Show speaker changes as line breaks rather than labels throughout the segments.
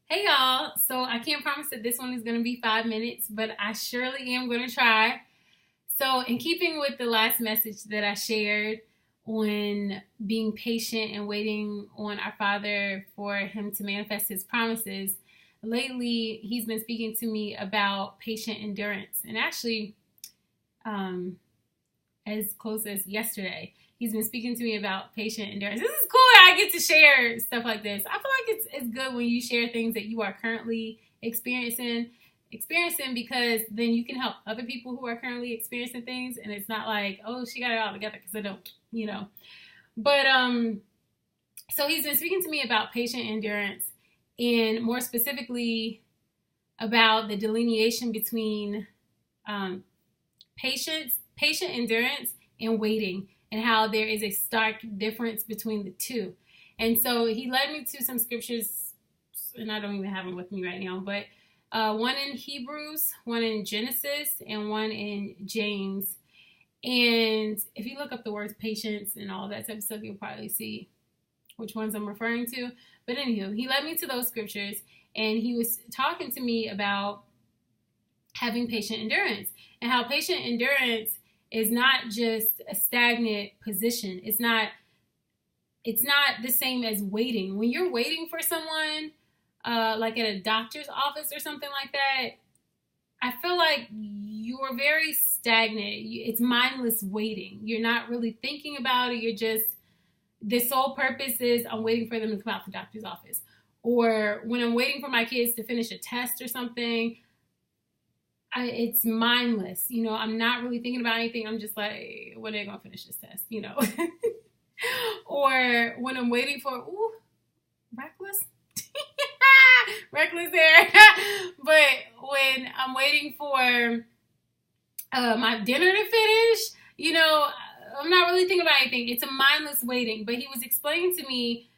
Hey y'all. So I can't promise that this one is going to be 5 minutes, but I surely am going to try. So, in keeping with the last message that I shared on being patient and waiting on our Father for Him to manifest His promises, lately He's been speaking to me about patient endurance. And actually, um, as close as yesterday, he's been speaking to me about patient endurance. This is cool that I get to share stuff like this. I feel like it's good when you share things that you are currently experiencing because then you can help other people who are currently experiencing things, and it's not like, oh, she got it all together, because I don't. But so he's been speaking to me about patient endurance, and more specifically about the delineation between um, patient endurance, and waiting, and how there is a stark difference between the two. And so he led me to some scriptures, and I don't even have them with me right now, but one in Hebrews, one in Genesis, and one in James. And if you look up the words patience and all that type of stuff, you'll probably see which ones I'm referring to. But anywho, he led me to those scriptures, and he was talking to me about having patient endurance, and how patient endurance is not just a stagnant position. It's not the same as waiting. When you're waiting for someone, like at a doctor's office or something like that, I feel like you're very stagnant. It's mindless waiting. You're not really thinking about it. You're just, the sole purpose is I'm waiting for them to come out the doctor's office. Or when I'm waiting for my kids to finish a test or something, it's mindless. I'm not really thinking about anything. I'm just like, when are they going to finish this test? Or when I'm waiting for, reckless. Reckless there. But when I'm waiting for my dinner to finish, I'm not really thinking about anything. It's a mindless waiting. But he was explaining to me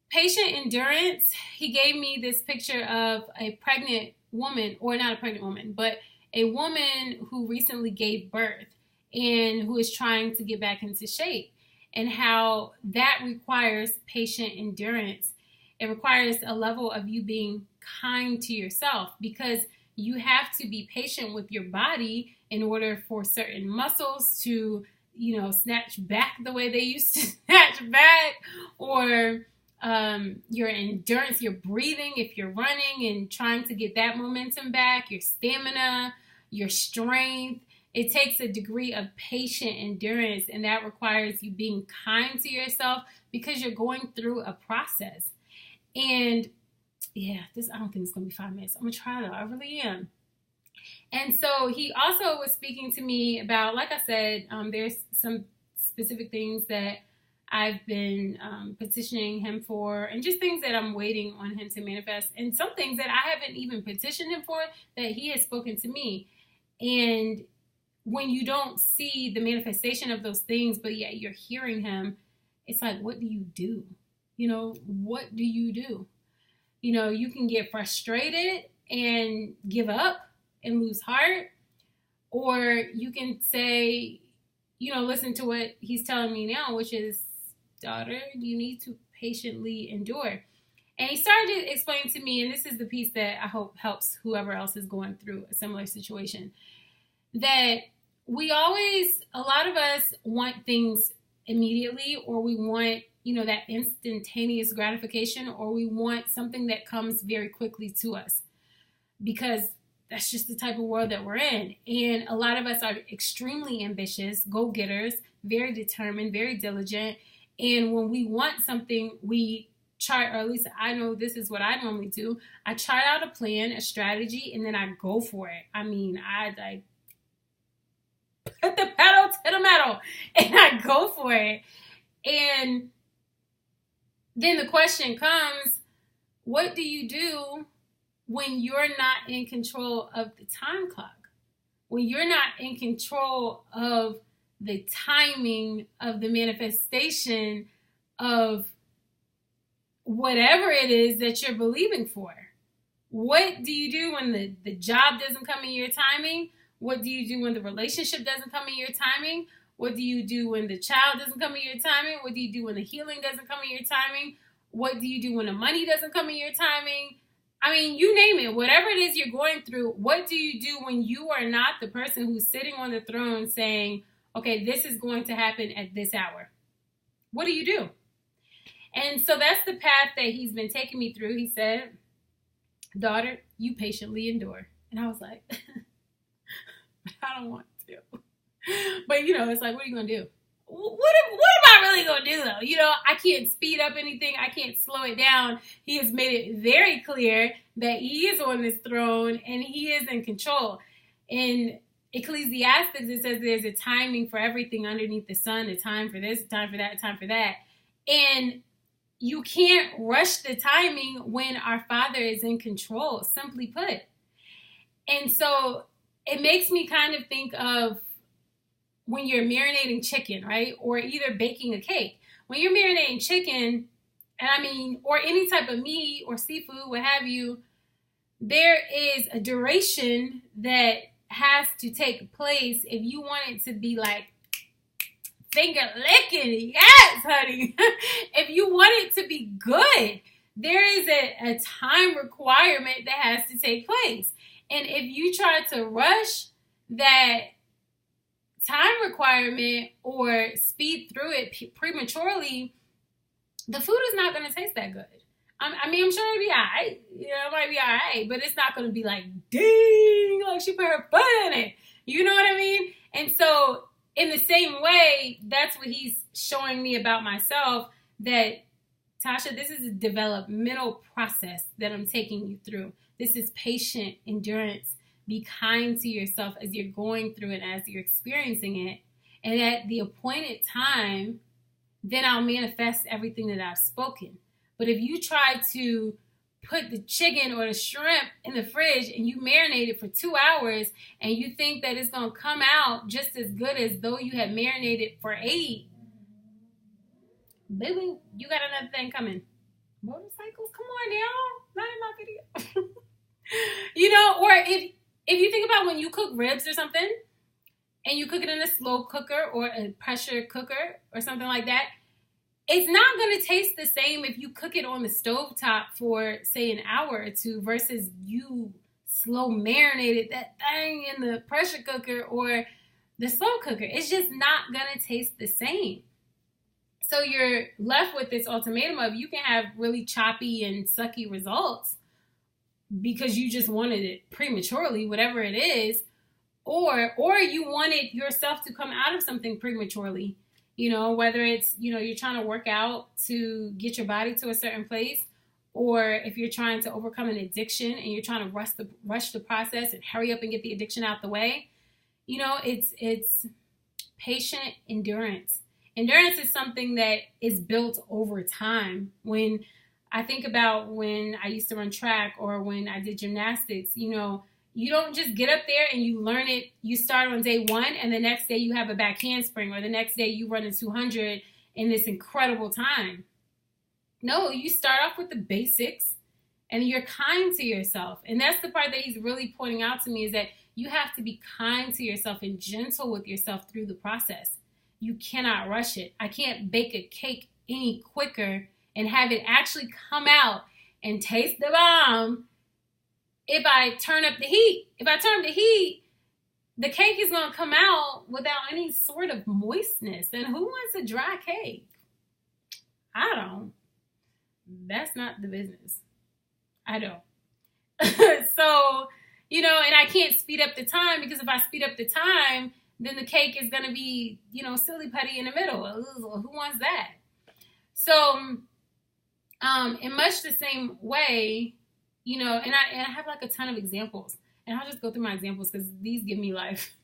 patient endurance. He gave me this picture of a pregnant woman, or not a pregnant woman, but a woman who recently gave birth and who is trying to get back into shape, and how that requires patient endurance. It requires a level of you being kind to yourself, because you have to be patient with your body in order for certain muscles to, snatch back the way they used to snatch back, or your endurance, your breathing, if you're running and trying to get that momentum back, your stamina, your strength. It takes a degree of patient endurance, and that requires you being kind to yourself because you're going through a process. And yeah, I don't think it's going to be 5 minutes. I'm going to try though. I really am. And so he also was speaking to me about, like I said, there's some specific things that I've been petitioning him for, and just things that I'm waiting on him to manifest, and some things that I haven't even petitioned him for that he has spoken to me. And when you don't see the manifestation of those things, but yet you're hearing him, it's like, what do you do? What do you do? You can get frustrated and give up and lose heart, or you can say, listen to what he's telling me now, which is, daughter, you need to patiently endure. And he started to explain to me, and this is the piece that I hope helps whoever else is going through a similar situation, that a lot of us want things immediately, or we want, that instantaneous gratification, or we want something that comes very quickly to us, because that's just the type of world that we're in. And a lot of us are extremely ambitious, go-getters, very determined, very diligent. And when we want something, we chart, or at least I know this is what I normally do. I chart out a plan, a strategy, and then I go for it. I mean, I put the pedal to the metal and I go for it. And then the question comes, what do you do when you're not in control of the time clock? When you're not in control of the timing of the manifestation of whatever it is that you're believing for? What do you do when the job doesn't come in your timing? What do you do when the relationship doesn't come in your timing? What do you do when the child doesn't come in your timing? What do you do when the healing doesn't come in your timing? What do you do when the money doesn't come in your timing? I mean, you name it, whatever it is you're going through, what do you do when you are not the person who's sitting on the throne saying, okay, this is going to happen at this hour? What do you do? And so that's the path that he's been taking me through. He said, daughter, you patiently endure. And I was like, I don't want to. But, you know, it's like, what are you going to do? What am I really going to do, though? You know, I can't speed up anything. I can't slow it down. He has made it very clear that he is on this throne and he is in control. In Ecclesiastes, it says there's a timing for everything underneath the sun, a time for this, a time for that, a time for that. And you can't rush the timing when our Father is in control, simply put. And so it makes me kind of think of when you're marinating chicken, right? Or either baking a cake. When you're marinating chicken, and I mean, or any type of meat or seafood, what have you, there is a duration that has to take place if you want it to be like finger licking. Yes, honey. If you want it to be good, there is a time requirement that has to take place. And if you try to rush that time requirement or speed through it prematurely, the food is not going to taste that good. I mean, I'm sure it'll be all right. You know, it might be all right, but it's not going to be like, ding, like she put her foot in it. You know what I mean? And so in the same way, that's what he's showing me about myself, that, Tasha, this is a developmental process that I'm taking you through. This is patient endurance. Be kind to yourself as you're going through it, as you're experiencing it. And at the appointed time, then I'll manifest everything that I've spoken. But if you try to put the chicken or the shrimp in the fridge and you marinate it for 2 hours and you think that it's going to come out just as good as though you had marinated for 8, baby, you got another thing coming. Motorcycles? Come on now. Not in my video. You know, or if you think about when you cook ribs or something and you cook it in a slow cooker or a pressure cooker or something like that, it's not going to taste the same if you cook it on the stovetop for, say, an hour or 2 versus you slow marinated that thing in the pressure cooker or the slow cooker. It's just not going to taste the same. So you're left with this ultimatum of you can have really choppy and sucky results because you just wanted it prematurely, whatever it is, or you wanted yourself to come out of something prematurely. You know, whether it's, you know, you're trying to work out to get your body to a certain place, or if you're trying to overcome an addiction and you're trying to rush the process and hurry up and get the addiction out the way. You know, it's patient endurance. Endurance is something that is built over time. When I think about when I used to run track or when I did gymnastics, you know, you don't just get up there and you learn it. You start on day 1 and the next day you have a back handspring, or the next day you run a 200 in this incredible time. No, you start off with the basics and you're kind to yourself. And that's the part that he's really pointing out to me, is that you have to be kind to yourself and gentle with yourself through the process. You cannot rush it. I can't bake a cake any quicker and have it actually come out and taste the bomb if I turn up the heat. If I turn up the heat, the cake is going to come out without any sort of moistness. And who wants a dry cake? I don't. That's not the business. I don't. So, you know, and I can't speed up the time, because if I speed up the time, then the cake is going to be, you know, silly putty in the middle. Who wants that? So, in much the same way, you know, and I have like a ton of examples, and I'll just go through my examples because these give me life.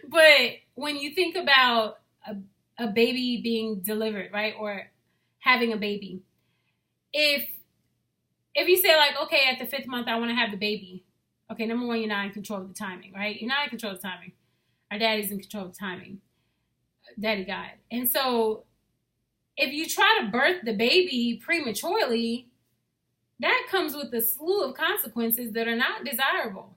But when you think about a baby being delivered, right, or having a baby, if you say like, okay, at the 5th month, I want to have the baby. Okay, number one, you're not in control of the timing, right? You're not in control of the timing. Our daddy's in control of the timing. Daddy God. And so if you try to birth the baby prematurely, that comes with a slew of consequences that are not desirable.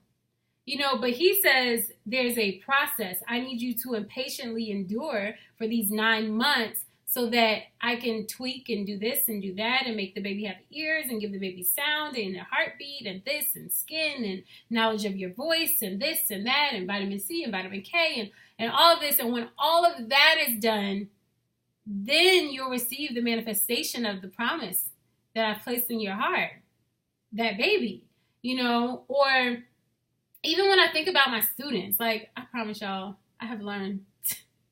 You know, but he says there's a process. I need you to impatiently endure for these 9 months so that I can tweak and do this and do that and make the baby have ears and give the baby sound and a heartbeat and this and skin and knowledge of your voice and this and that and vitamin C and vitamin K and all of this. And when all of that is done, then you'll receive the manifestation of the promise that I've placed in your heart, that baby, or even when I think about my students, like I promise y'all, I have learned,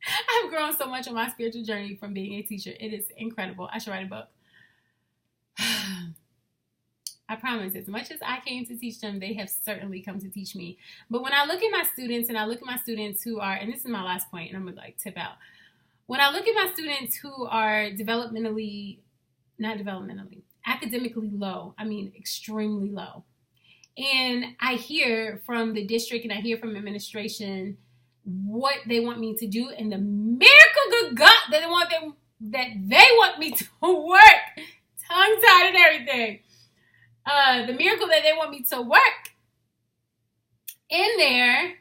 I've grown so much on my spiritual journey from being a teacher. It is incredible. I should write a book. I promise, as much as I came to teach them, they have certainly come to teach me. But when I look at my students and I look at my students who are, and this is my last point, and I'm going to tip out. When I look at my students who are academically low, I mean, extremely low. And I hear from the district and I hear from administration what they want me to do and the miracle good God that they want me to work, tongue-tied and everything. The miracle that they want me to work in there.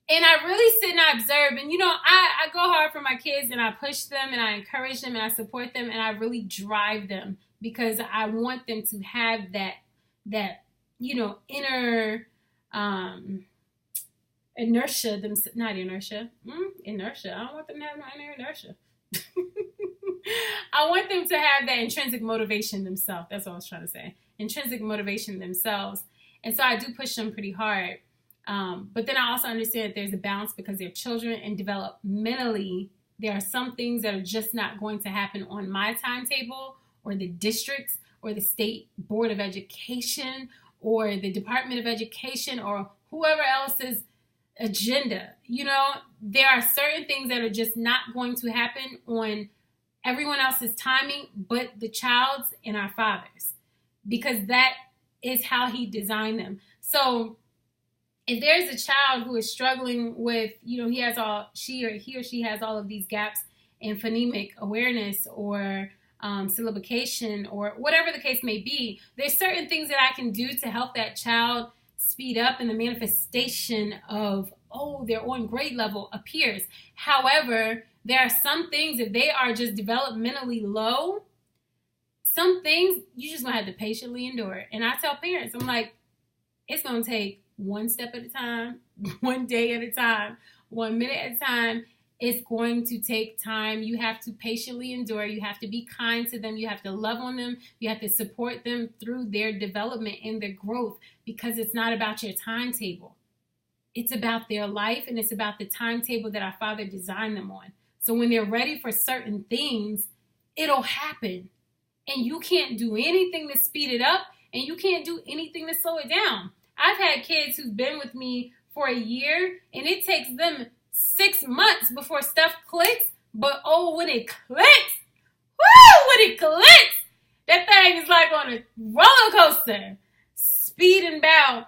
And I really sit and I observe. And, I go hard for my kids and I push them and I encourage them and I support them and I really drive them because I want them to have that inner inertia. Inertia. I don't want them to have no inner inertia. I want them to have that intrinsic motivation themselves. That's what I was trying to say. Intrinsic motivation themselves. And so I do push them pretty hard. But then I also understand that there's a balance because they're children and developmentally, there are some things that are just not going to happen on my timetable or the district's or the state board of education or the Department of Education or whoever else's agenda. There are certain things that are just not going to happen on everyone else's timing but the child's and our Father's, because that is how he designed them. So if there's a child who is struggling with, he or she has all of these gaps in phonemic awareness or syllabication or whatever the case may be, there's certain things that I can do to help that child speed up and the manifestation of, they're on grade level appears. However, there are some things, if they are just developmentally low, some things you just gonna have to patiently endure. And I tell parents, I'm like, it's gonna take one step at a time, one day at a time, 1 minute at a time. It's going to take time. You have to patiently endure. You have to be kind to them. You have to love on them. You have to support them through their development and their growth, because it's not about your timetable. It's about their life, and it's about the timetable that our Father designed them on. So when they're ready for certain things, it'll happen. And you can't do anything to speed it up, and you can't do anything to slow it down. I've had kids who've been with me for a year, and it takes them 6 months before stuff clicks. But when it clicks, when it clicks, that thing is like on a roller coaster. Speed and bound.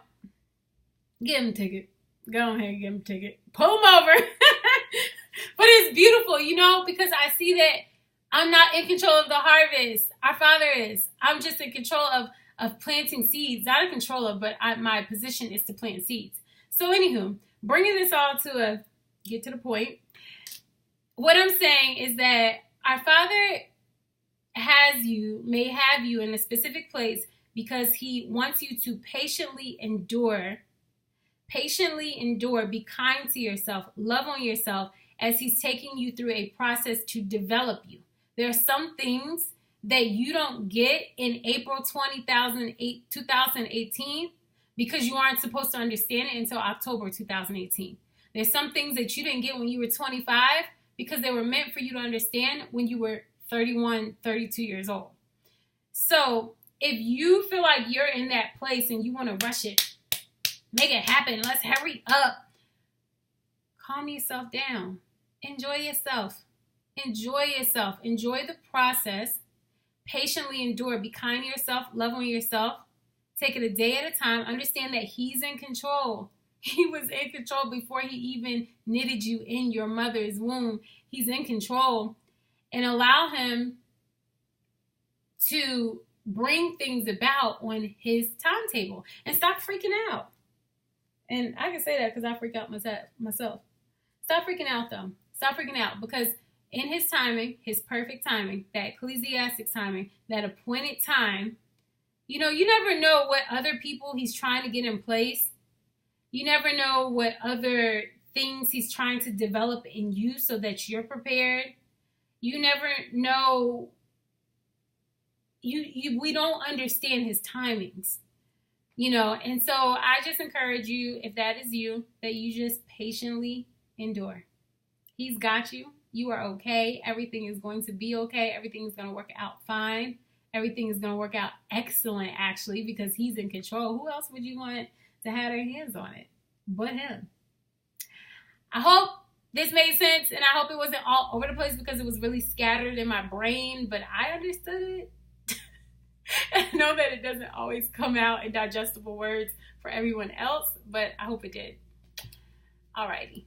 Give him a ticket. Go ahead and give him a ticket. Pull him over. But it's beautiful, because I see that I'm not in control of the harvest. Our Father is. I'm just in control of planting seeds. Not in control of, but my position is to plant seeds. So anywho, bringing this all to get to the point, what I'm saying is that our Father may have you in a specific place because he wants you to patiently endure, be kind to yourself, love on yourself as he's taking you through a process to develop you. There are some things that you don't get in April 2018 because you aren't supposed to understand it until October 2018. There's some things that you didn't get when you were 25 because they were meant for you to understand when you were 31, 32 years old. So if you feel like you're in that place and you want to rush it, make it happen, let's hurry up, calm yourself down. Enjoy yourself. Enjoy the process. Patiently endure. Be kind to yourself. Love on yourself. Take it a day at a time. Understand that he's in control. He was in control before he even knitted you in your mother's womb. He's in control. And allow him to bring things about on his timetable. And stop freaking out. And I can say that because I freak out myself. Stop freaking out, though. Stop freaking out, because in his timing, his perfect timing, that ecclesiastic timing, that appointed time. You know, you never know what other people he's trying to get in place. You never know what other things he's trying to develop in you so that you're prepared. You never know. We don't understand his timings, you know. And so I just encourage you, if that is you, that you just patiently endure. He's got you. You are okay. Everything is going to be okay. Everything is going to work out fine. Everything is going to work out excellent, actually, because he's in control. Who else would you want to have their hands on it but him? I hope this made sense, and I hope it wasn't all over the place because it was really scattered in my brain, but I understood it. I know that it doesn't always come out in digestible words for everyone else, but I hope it did. Alrighty.